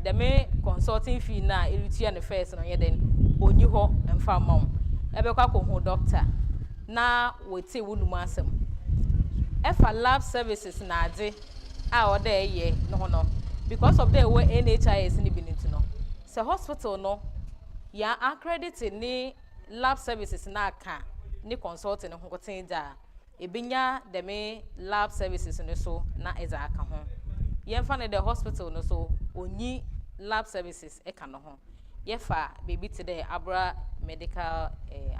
the me consulting fee na elutia ne first no ye den oni ho emfa mam ebe kwa ko hu doctor na wete wonu asem efa lab services na ade a oda eye no because of the way NHIS ni bintu no se hospital no ya accredited ni lab services na aka ni consulting ho koten da ebinya the me lab services no so na eza aka ho yemfa ne the hospital no so onyi lab services e ka no ho yefa baby today abra medical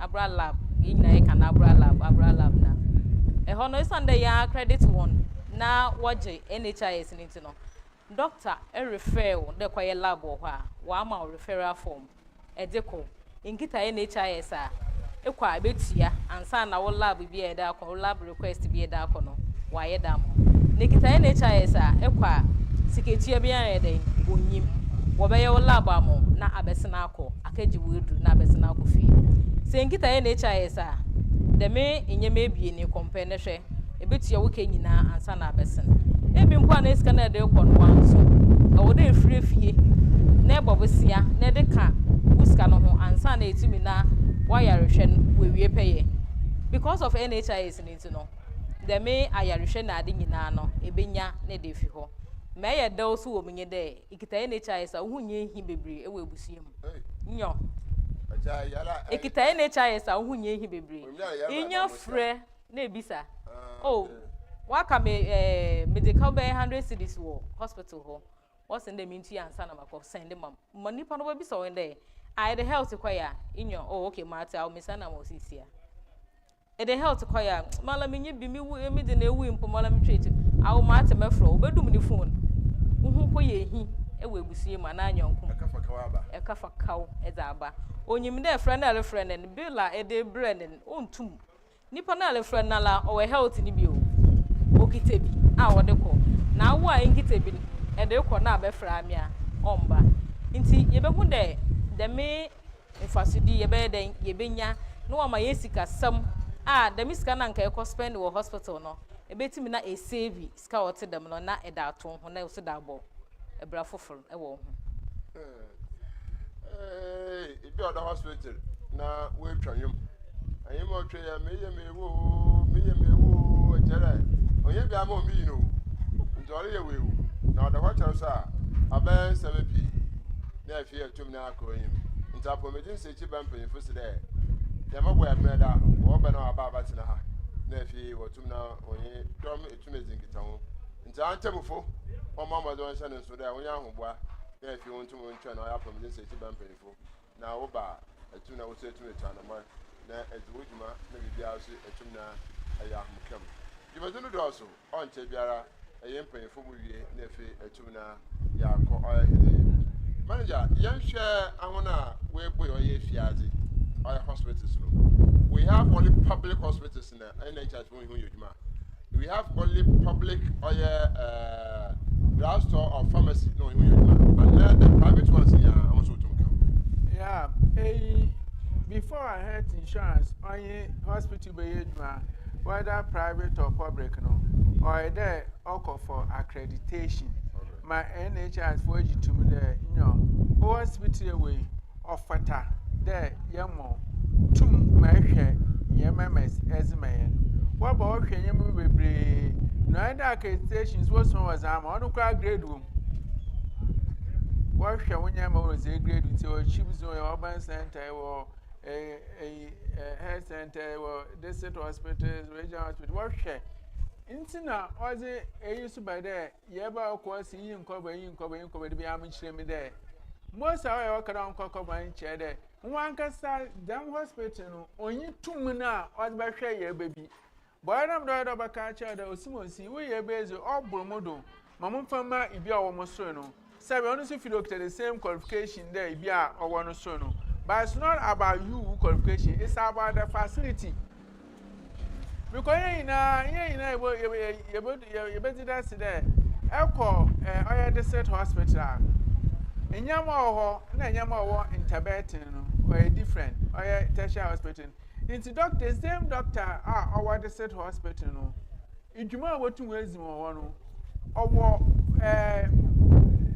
abra lab yina e ka na abra lab na e ho no sunday ya credit one na waje NHIS ni no doctor e refer de kwa lab ho a wa ma referral form e deko inkita NHIS a e kwa betia ansa na wo lab bi e da ko lab request bi e da ko no wa ye da mo nikita NHIS a e kwa siketia bi an e den onyim wo be ye wo lab amo na abesena akọ akaji wedu na abesena akọ fi se nkita NHIS a de me enyem ebie ni compare ne hwe ebetia wo ke nyina ansa na abesena ebi mpo na esika na de kọ no anso wo de free fie na ebobosia na de ka uska no ho ansa na etimi na wayarehwe we wie peye because of NHIS ni no de me ayarehwe na ade nyina no ebenya na de fi ho me ye da osu wo menye de ikita NHIS a ohunye hi bebre e we busiem nyo aja yala ikita NHIS a ohunye hi bebre inyo frɛ na ebisa oh waka me medical bay 100 cedis wo hospital ho what's in the minti ansa na makọ send them money pa no bisa when there I the health kwaya inyo oh okay mata o misana mo sisia e the health kwaya mala menye bi mi de na ewu impo mala mi treat awo mata mefro obedum ni phone uhu ko ye hi e we busie ma na anyonko e kafa kaw e za aba onyim de friend na friend en bila e de brand ontum nipa na le friend na la o health ni bi o okitebi a wo de ko na wo a nkitebi e de ko na abefra mi a omba nti ye be hu de me infasidi ye be den ye benya no wa ma yesika sam a de misika na nka e ko spend wo hospital no e betimi na e save sika wote dem no na e da to ho na e so da bo e bra foforo e wo ho e bi oda hospital na we twanyum ayem o twa ya me wo jere onye bia ma o mi no njore ye wewu na oda kwa sa aben 7p na fi atum na akọyim nta pomedin se chi bampanyin fo se de ya magbo ya meda wo be na aba tina ha na fi wotum na onye dom etum ezinkita ho nta antemfo o mama do nse ne so de onye ahogboa na fi wontum wontwa na ya pomedin se chi bampanyin fo na wo ba etum na wo se etum etwa na ma na ezuwujuma na bibia so etum na aya mukam dibadunu do so on che biara eye mpanyin fo mu wie na fi etum na ya ko manager, young share Amona, we boy or ye fiazi, our hospitals. We have only public hospitals in the NHS. We have only public or drugstore or pharmacy, no, and then the private ones here. Yeah, before I had insurance, only hospital whether private or public, no, or there, or for accreditation. My NHS for you to me there, hospital away of fata there, yamo, tum my share, yamamas as man. What about Yamu be neither accreditations was no as I'm on a grade room. What shall when Yamo was a grade into a cheap zone urban center or a health center or district hospitals, regional hospital, what share? Intina oze used by there yeba ko si yin cover be am chire me there most away work around cover chair there one kasa dam hospital no onyi tum na oze be hwe ye baby boy am do ba ka chair there osimosi we ye base obromodo mamum fama ibi a wo mo so no sabe onu so fit the same qualification there ibi a owo no so no but it's not about you qualification, it's about the facility. Because you that's there. Echo oya desert hospital. Enyama na enyama in Tibetan or different oya tertiary hospital. Into doctor same doctor our desert hospital no. Ijuma wotu wezi mo no. Owo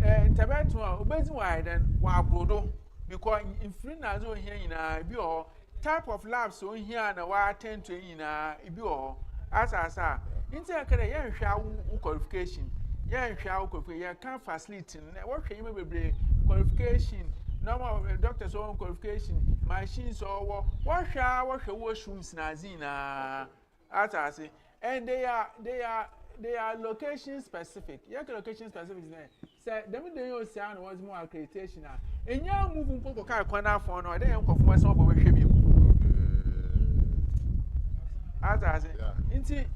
Tabeto, obezi wide and wabrodo because in free nazo here in a bio type of labs so here and a wa attend to in a bio as I say. Into a kind of qualification. Yan shall qualification can't facilitate what can you be qualification. Normal doctor's own qualification, machines or what shall washrooms nazina as I say, and they are location specific. Yeah, location specific. Say, them they know sound was more accreditation. And you moving poco car corner for no, they don't conform some of you. As I say, into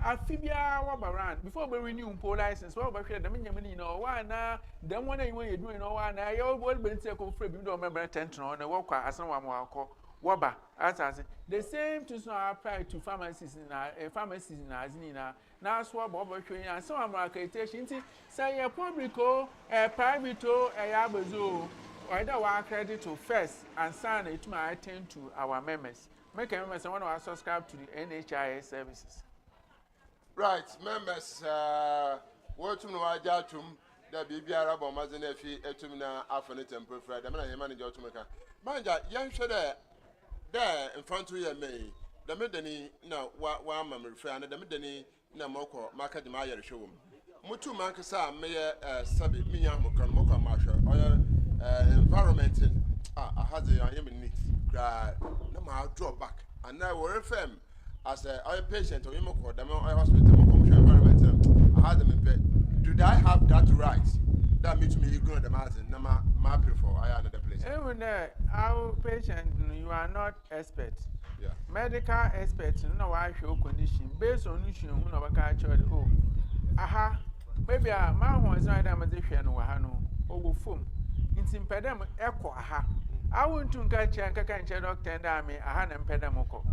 Amphibia Wabaran before we renew pole license. Well, but the minimum, why now? Then one you doing, no one, I will be taken free. You don't remember attention on the walker as someone will call Waba. As I say, the same to apply to pharmacies in Azina. Now, swab over train and some accreditation. Say a public or a private or a yabazo, or either one credit to first and sign it to attend to our members. Make a member someone who subscribe to the NHIS services. Right, members, what to know I jatum, that be Arab or Mazanefi, Etumina, Affinity and Preferred, the man manager to make a manager, young shudder there in front of your May, the Medani, no, one mamma friend, the Medani, no moko, Maka de Maya show. Mutu Mankasa, Mayor Sabi, Miyamokan, Moka Marshal, or environment in a hazard I am in need. No more draw back, and now we're FM. As a patient or Imoko, the hospital, environment, I had them in bed. Do I have that right? That means me you go to the mountain, Nama mapping for I another place. Even there, our patient, you are not expert. Yeah. Medical expert, no, I show condition based on issue, who never catch oh, aha, maybe a man was not a magician or Hano, or foam. It's impediment echo, aha. I want to catch a cancer doctor and I may a hand and pedamoco.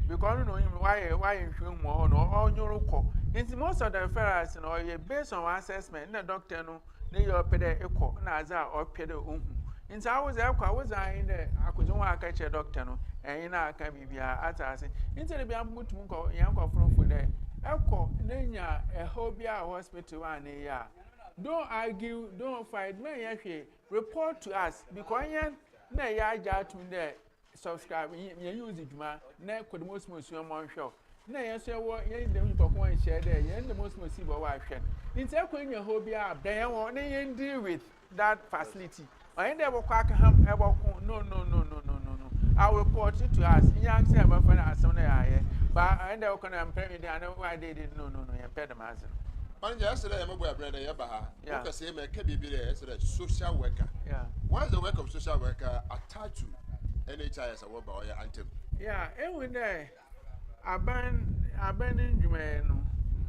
Because you know why you feel more or all your call. It's most of the ferrets or based on assessment, the doctor no, they are pede echo, Naza or pedo. In I was in the I could not catch a doctor no, and in our can be at us. Instead of being put to young from for the echo, Nanya, a Hobia hospital, and a year. Don't argue, don't fight, may actually report to us because nay, I got to there. Subscribe, you use it, man. Now, could most on show. Nay, I say, what you the one share there, you the most receive a wife. It's a queen your hobby up there, and they deal with that facility. I ain't ever quack him ever. No. I will report it to us. Young Saber for us on the eye, but I ain't ever gonna pay me. I know why they didn't know, you pay the master. And yesterday, I'm aware of Brenda Yabaha. Yeah, because he may be there as a social worker. Yeah, why is the work of social worker attached to NHIS or ANTEM? Yeah, every day, I ban in Jumano,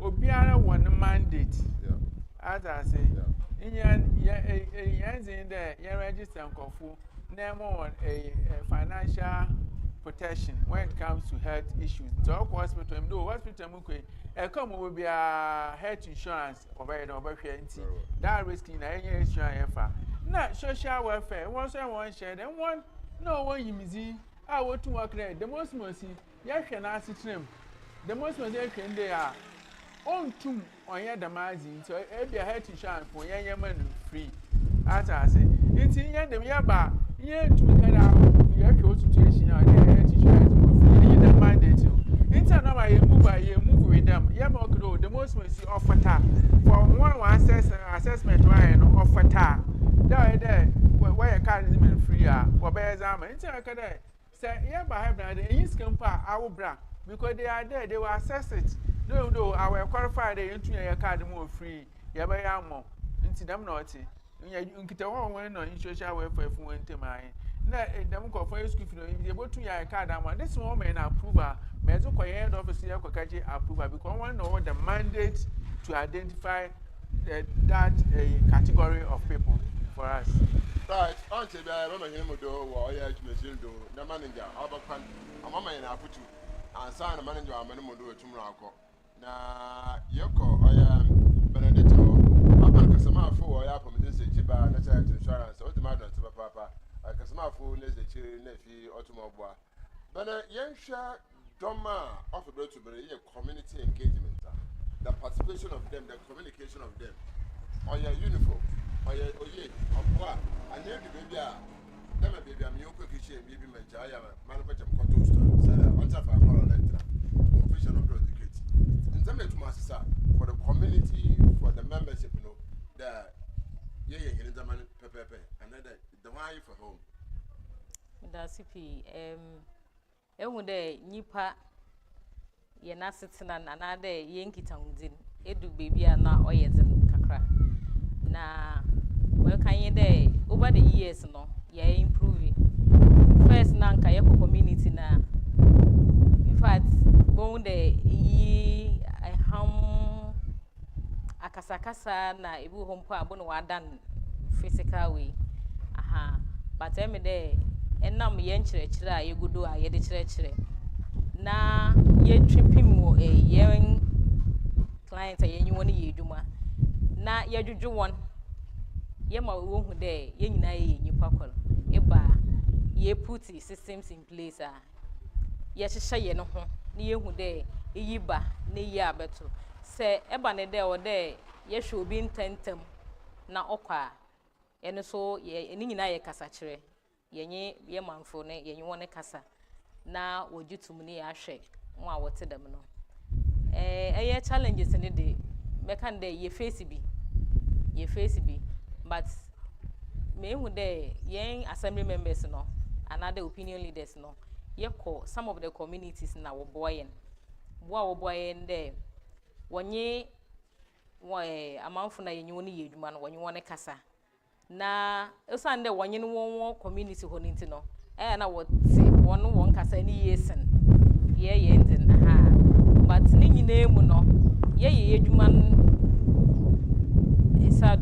Obiara one mandate. Yeah, as I say, in there, you register and confu, name on a financial protection when it comes to health issues. So, hospital, do hospital, a come will be a health insurance over that risk in any insurance. Not social welfare, once I want share, then one. No one you see. I want to work there. The most mercy, yes, can ask it. The most mercy they are on two on your damaging. So every health insurance for young man free. As I say, it's in the Yaba, yeah, to head out your situation or your health insurance for free. You mandate you. It's another move with them. Yamako, the most mercy offer for one assessment, why offer tar. There. Why a card is free, or bears armor. It's a cadet. Say, yeah, by having the East Campa, our bra, because they are there, they will assess it. No, I will qualify the entry a card more free. Yabba Yamo, into them naughty. You get a one on social welfare for one to mine. Let them go for your school if you're able to your card. This woman approval, Mezuko head officer, Kokaji approval, because one know the mandate to identify that category of people for us. Right, until I remember him do or I do the manager, Albacan, a mama in Aputu, and sign a manager, a minimum do it tomorrow. Now, Yoko, I am Benedetto, Papa Casama for I from this Chiba, natural insurance, or the matter to Papa, a Casama for the children, nephew, automobile. But a young share, Doma, offer to be a community engagement, the participation of them, the communication of them, on your uniform. oye akwa anya di baby a na ma baby am yoko kiche baby mancha ya manufacture mkoto store say on top of our lecture official of educate in terms of masisa for the community for the membership you know the yeah here in the man pepe another the one for home that's CP ehu de nipa ye na setena na na de ye nkita wudin edu baby a na oyedin kakra na well can you day over the years no yeah improving first na nka ye community na in fact bon de yi ham akasakasa na ebu home pa abo no wadan physical way aha but em de enam ye nkyerɛkyerɛ a ye gudo a ye de kyerɛkyerɛ na ye tripim wo ye client a ye nyi woni ye dwuma na ye dwudwu won ye ma wo hu de ye nyina ye nyipa kwal eba ye put systems in place a ye hyehye ye no ho na ye hu de eyiba na ye abeto se eba ne de o de ye hwe obi ntentem na okwa ene so ye ni nyina ye kasa kire ye nye ye manfo ne ye nyi won kasa na wojutum ne ya hwe wo a wote dem no eye challenges ne de mekan de ye face bi but me who there young assembly members no another opinion leaders no ye call some of the communities na wo boyen there wonye amanfo na yenyi woni yedwuma no wonye woni kasa na esande wonye no won community ho ninti no na wo ti won kasa ni yesen ye endin aha but ni nyina mu no ye yedwuma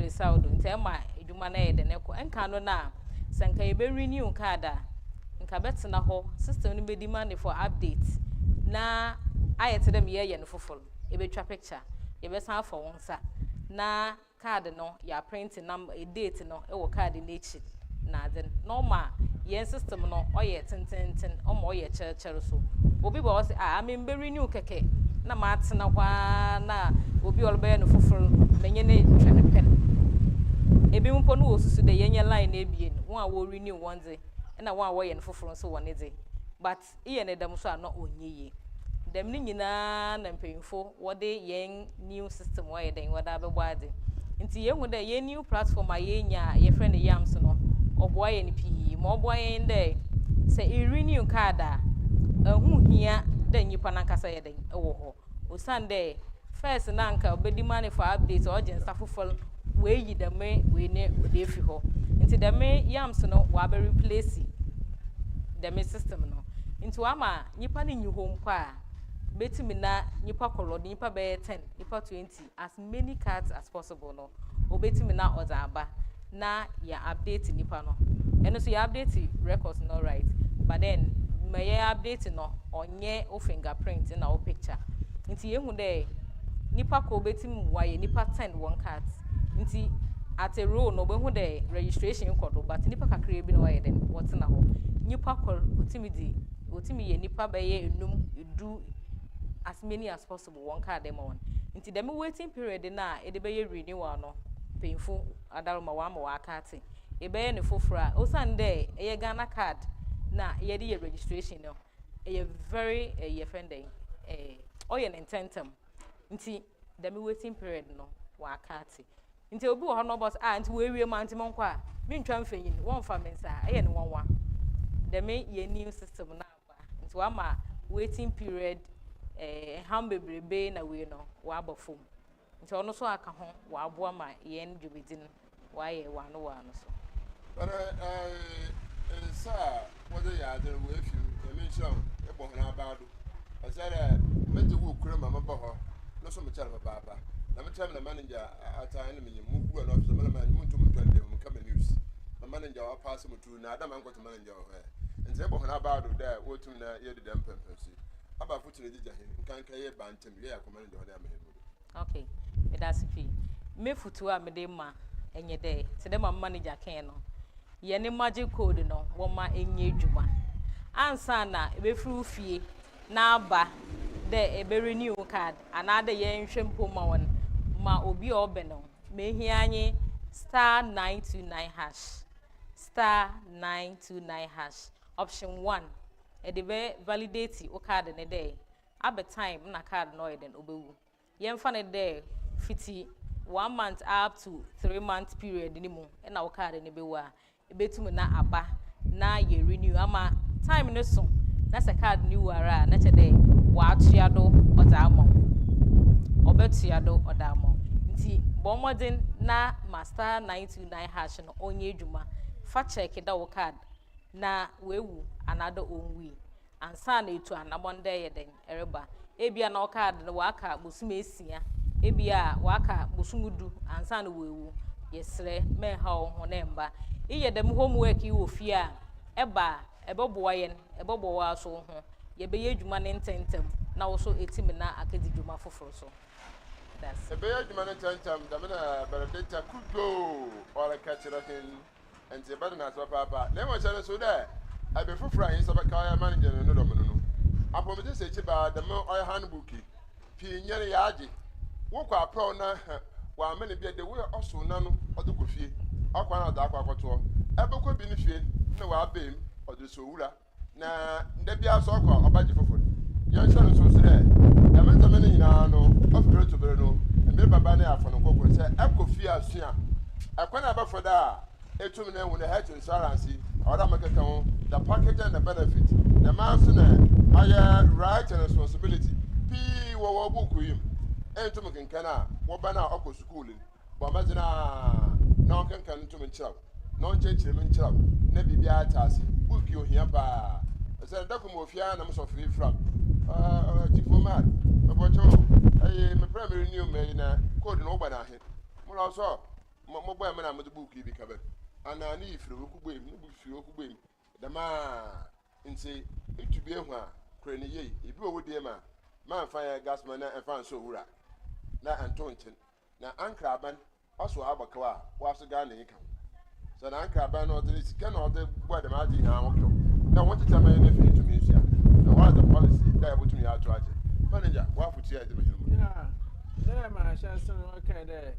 Saudo ntema edwuma na yede ne ko enka no na sanka ye be renew card a nka betena ho system no be demand for update na ayete dem ye no foforo e be twa picture ye be san for wonsa na card no ya print number a date no e wo card na echi na den normal ye system no oye tententen o mo oye cherechere so obi bo say me be renew keke na ma atena kwa na obi olbe no foforo menye ne twene pen ebi mpo no osusu de yenye line na ebie no won a wo renew one day na won a wo ye no foforo so won day but iye ne dem so ano onye dem ni nyina na mpemfo wo de yen new system wo ye den wo da be boade nti ye hu de ye new platform a ye nya ye friend yams no oboa ye ni pi mo oboa ye de se e renew card a hu hia de nyipa na kasa ye den wo ho osande first na nka obedi money for update urgent safofol we yi dem we ne de fi ho nti dem yams no wa be replace dem system no nti wa ma nyipa ne nyi ho mpa betimi na nyipa kolo nyipa be 10 nyipa 20 as many cards as possible no obetimi na ozaba na ya update nipa no eno so ya update records no right but then may ya update no onye o fingerprint na o picture nti ye hu de nipa ko betim waye nipa 10 one cards nti at a row no be hu de registration code but nipa kakra bi no waye den what na ho nipa ko otimi ye nipa be ye enum edu as many as possible one card dem on nti dem waiting period na e de be ye renewal no painful adalma wa ma wa kati e be ye ne fofora osande e Ghana card na ye de registration no e very ye friendly oye intentem nti dem waiting period no wa kati nti obi wo no boss nti we wie ma nti monko a bi ntwa mfanyin won fa mensa e ne wonwa dem ye new system na ba nti wa ma waiting period hambebrebe na we no wa abofom nti ono so aka ho wa aboa ma ye ndwubedin wa ye wa no so but sir what they are there with you mention e bo na abado I said meje wo kura mama ba ho no so me chere baba na me tell the manager at enemy mu ku no so me man mu ntum twande mu kama news na manager wa pass mu tu na adam an kwto manager ho nti e bo na abado da wo tum na ye de dem pempesi aba futune di jahin nkan ye bantem ye akomane de ho da mehebu okay me da sipi me futu a me de ma enye de se de ma manager ken no ye ne magic code no wo ma enye dwuma ansa na e be fru fie na aba de e be renew card another ye nhwempo ma won ma obi obe no me hia anyi star 929 hash star 929 hash. Option 1 e dey validate o card ne dey abe time na card no e den obewu yemfa ne dey fiti 1 month up to 3 month period ni mu e na o card ne bewu a ebetum na aba na ye renew ama time ne so na se card ni wara na che dey wa atua do oda amon obetua do oda amon nti bomodin na master 929 hash no onye adwuma fa check da wo card na wewu another onwi ansa na etu anabonde ye den ereba ebia na o card no waka bosum esia ebia waka bosumudu ansa na wewu yesre me ha ho na mba iye dem homework yi wo fie a eba ebeboa yen ebeboa so ho ye be yedwuma ne ntentem na wo so etimi na akedi dwuma foforo so that's ebe yedwuma ne ntentem da me na beredeta kudo ora kachira hin enti bade na so papa na mo chane so da abe foforo ayin so be ka manager no do mo no apomete se chiba da me oy handbook pi nyere ya age wo kwa pro na wa me ne bia de wo oso na no odo kofie akwa na odo akwa akwoto ebe ko bi ni fie na wa bem odo so wura na nda bia so kwa obaje foforo yan chane so sire da me ta me ni na no ofere to bere no me baba na afo no kokoro se ekofie asua akwa na ba foda etum na ewu na health insurance order makaka ho the package and the benefit the man so na aya right and responsibility pi wo buku yim entum kenkana wo ba na okọ school bo mazina na kenkan entum nchira no nchechire me nchira na bibia atase buku ohia ba se da ko mo ofia na mo so free from diplomat obocho ay me primary new me na code no gba na he mo lo so mo boy me na mo buku bi kabe ana ni ifiri okugbe mi bu fi okugbe mi dama nti etubi ehu a kure ni yei ebi owo die ma fa ya gasman na fa nso wura na antontin na ankraban aso abakawa waso ga na yika so na ankraban no de sika na de gbo de ma di ha wokyo na won tete ma ne fi to mi sia na what the policy da ya butu ya to aje manager wa futi ya de mehimu yeah there ma chance no okay there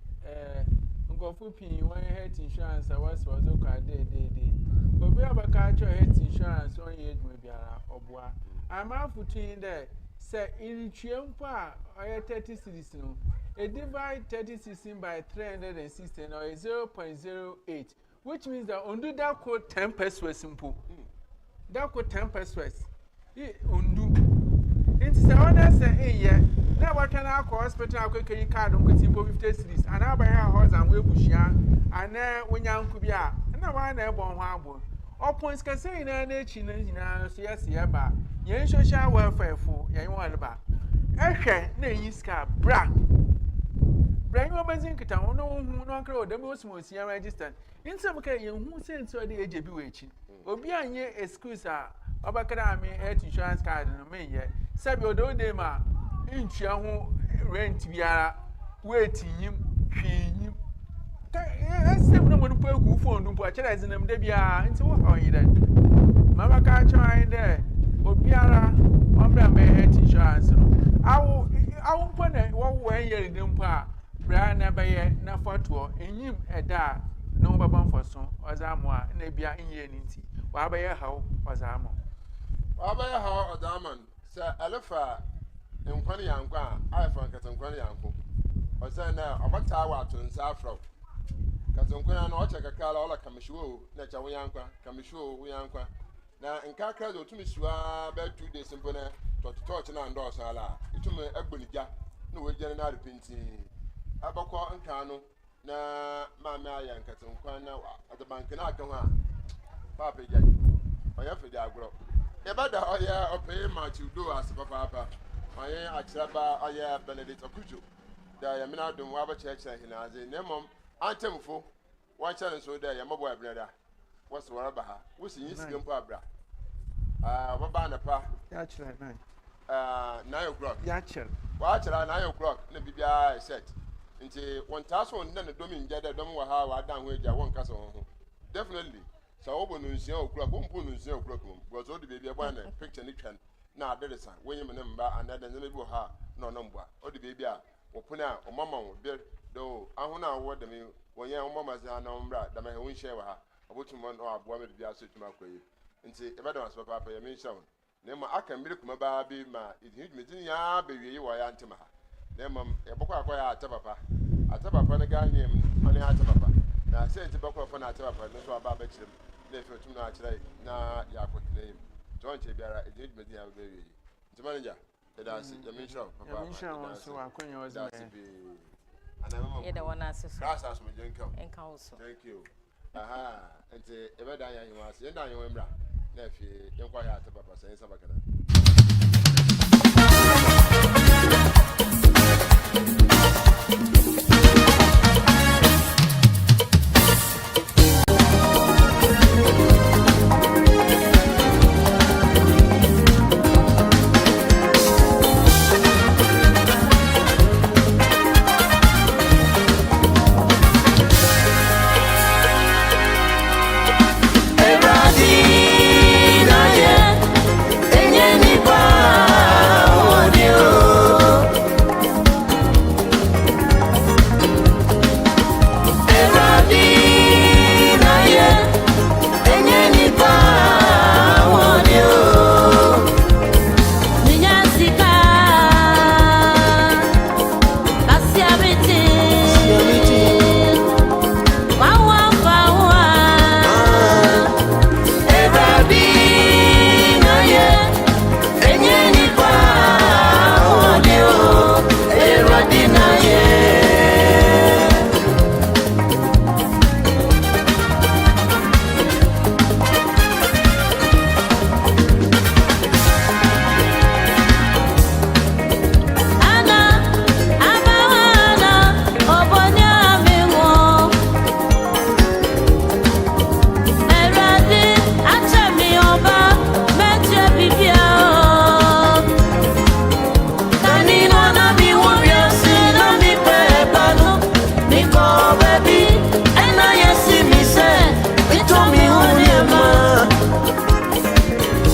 Ngofu pin one health insurance was okay dey obi abaka cho health insurance on ye dwuma biara obua ama futin there say irituem pa oye 30 cedis no e divide 30 cedis by 360 or 0.08 which means that undo that quote 10 pesos simple that quote 10 pesos undo into say other say yeah na what can I call hospital akeke card on 50 cedis and I buy a horse and we bushia and when yanku bia na wa na ebon ho abo opons ka say na na echi na so yes ya ba yen social welfare fo yen won ba ehwe na yin ska bra you amazing kita no hu no nkra odam osimosi ya register insem ka yen hu sense o de ejebi we echi obi anye excuse a obakara ami health insurance card no me ye sabi odo de ma intua ho rent biara wait yim hwiyim ka esem no mo no pagu phone no po a kira zinam de bia nti wo ha yi da mama ka try de obiara ombra me health insurance no awu mpo na wo wen yeri de mpo a bra na baye na foto enyim eda no baba mfoso ozamo a na bia enye ni nti wa baye hawo ozamo wa baye hawo ozaman sa alfa nkwani yankwa iPhone katankwani yanko osana abata wa to nsa afro katankwani na oche kakala ola kamishuo na cha yankwa kamishuo yankwa na nkaka zo tumi suwa be 2 days simpona to na ndo sala itumi agbonija na we jere na repenti abakọ nka no na mama ya nkatankwani na adabank na aka ho a papa ja oya fedi agro e bada oya opey matthew do as papa aye achiraba aye Benedict Okujo da ya mina dum wa ba cheche hinaze nemom antemfo wan chane so da ya mabo abrada waso waraba ha wosi yisige mpo abra baba na pa ya chira 9 o'clock ya chira wa chira 9 o'clock na bibia set nti won taso nda na domi njada dom wa ha wa dan ho eja won kasa ho definitely so obo no nsia o'clock bompo no nsia o'clock because all the baby aba na picture ni twan na aderesa wenye mene mba anada nzeme bi ha no no mbwa odi bebi a opuna o mama wo be do ahuna award me when ya umma maza na umbra da me hu nhye wa ha abotum no aboa me bibia so tuma koyi nti e beda waso papa ya me nhye won na ma aka mbiri kuma ba bi ma idin ya bewie wa ya ntema ha na ma e bokwa akwa ata papa na ga nyem mane ata papa na se nti bokwa fa na ata papa no so aba ba kirem na efe tum na akire na ya akotena yim to nche biara idin ya bewie nti manager da se ya me nhye papa ya me nhye so akonya wazi Yeah, the one assist. That's as we drink. Also. Thank you. Aha, and the ever dying you was, and I remember. Nephew, inquire to Papa saying something.